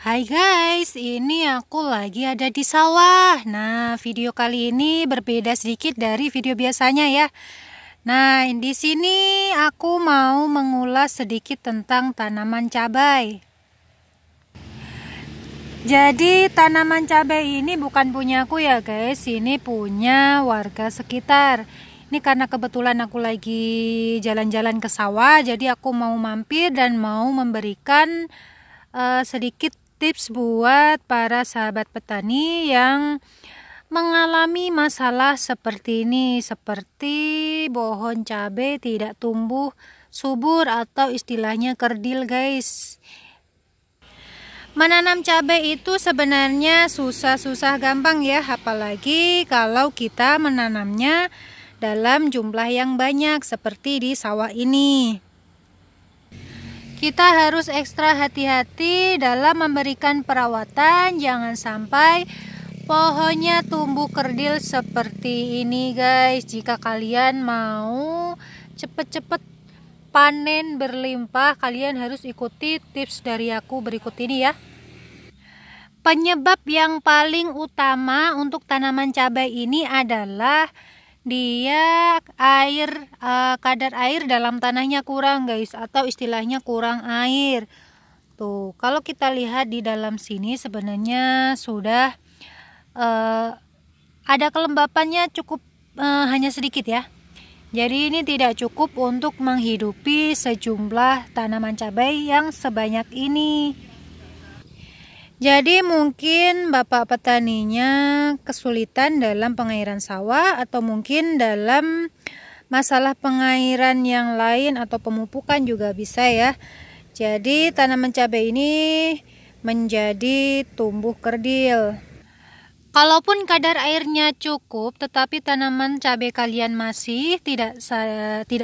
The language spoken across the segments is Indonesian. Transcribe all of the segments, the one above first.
Hai guys, ini aku lagi ada di sawah. Nah, video kali ini berbeda sedikit dari video biasanya ya. Nah, di sini aku mau mengulas sedikit tentang tanaman cabai. Jadi, tanaman cabai ini bukan punyaku ya guys, ini punya warga sekitar. Ini karena kebetulan aku lagi jalan-jalan ke sawah, jadi aku mau mampir dan mau memberikan sedikit tips buat para sahabat petani yang mengalami masalah seperti ini, seperti pohon cabai tidak tumbuh subur atau istilahnya kerdil guys. Menanam cabai itu sebenarnya susah-susah gampang ya, apalagi kalau kita menanamnya dalam jumlah yang banyak seperti di sawah ini. Kita harus ekstra hati-hati dalam memberikan perawatan, jangan sampai pohonnya tumbuh kerdil seperti ini guys. Jika kalian mau cepet-cepet panen berlimpah, kalian harus ikuti tips dari aku berikut ini ya. Penyebab yang paling utama untuk tanaman cabai ini adalah dia kadar air dalam tanahnya kurang guys, atau istilahnya kurang air. Tuh, kalau kita lihat di dalam sini sebenarnya sudah ada kelembapannya cukup hanya sedikit ya. Jadi ini tidak cukup untuk menghidupi sejumlah tanaman cabai yang sebanyak ini. Jadi mungkin bapak petaninya kesulitan dalam pengairan sawah, atau mungkin dalam masalah pengairan yang lain atau pemupukan juga bisa ya. Jadi tanaman cabai ini menjadi tumbuh kerdil. Kalaupun kadar airnya cukup tetapi tanaman cabai kalian masih tidak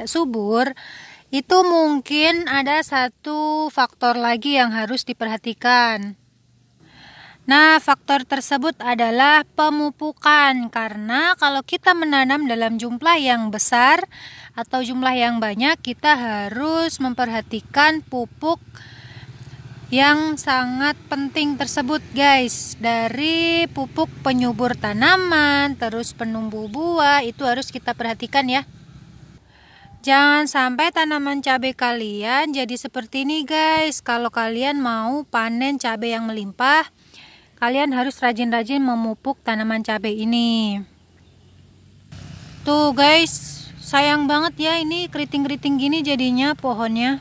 subur, itu mungkin ada satu faktor lagi yang harus diperhatikan. Nah, faktor tersebut adalah pemupukan, karena kalau kita menanam dalam jumlah yang besar atau jumlah yang banyak, kita harus memperhatikan pupuk yang sangat penting tersebut guys. Dari pupuk penyubur tanaman, terus penumbuh buah, itu harus kita perhatikan ya. Jangan sampai tanaman cabai kalian jadi seperti ini guys. Kalau kalian mau panen cabai yang melimpah, kalian harus rajin-rajin memupuk tanaman cabai ini. Tuh guys, sayang banget ya ini keriting-keriting gini jadinya pohonnya.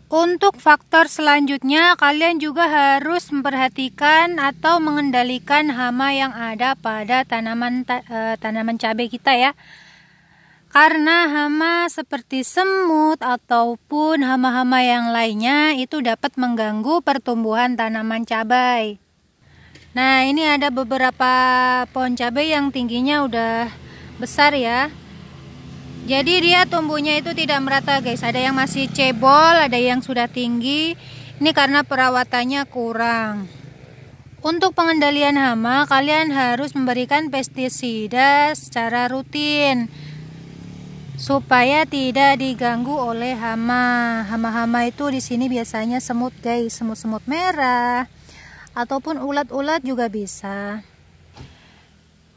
Untuk faktor selanjutnya, kalian juga harus memperhatikan atau mengendalikan hama yang ada pada tanaman cabai kita ya. Karena hama seperti semut ataupun hama-hama yang lainnya itu dapat mengganggu pertumbuhan tanaman cabai. Nah, ini ada beberapa pohon cabai yang tingginya udah besar ya. Jadi dia tumbuhnya itu tidak merata guys. Ada yang masih cebol, ada yang sudah tinggi. Ini karena perawatannya kurang. Untuk pengendalian hama, kalian harus memberikan pestisida secara rutin supaya tidak diganggu oleh hama. Hama-hama itu di sini biasanya semut guys, semut-semut merah ataupun ulat-ulat juga bisa.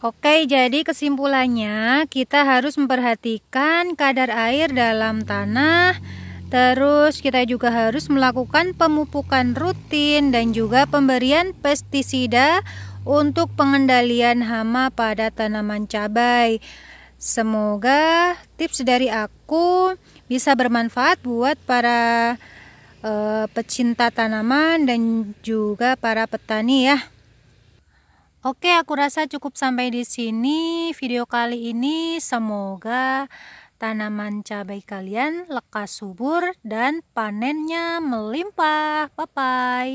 Oke, jadi kesimpulannya kita harus memperhatikan kadar air dalam tanah. Terus kita juga harus melakukan pemupukan rutin dan juga pemberian pestisida untuk pengendalian hama pada tanaman cabai. Semoga tips dari aku bisa bermanfaat buat para pecinta tanaman dan juga para petani ya. Oke, aku rasa cukup sampai di sini video kali ini. Semoga tanaman cabai kalian lekas subur dan panennya melimpah. Bye bye.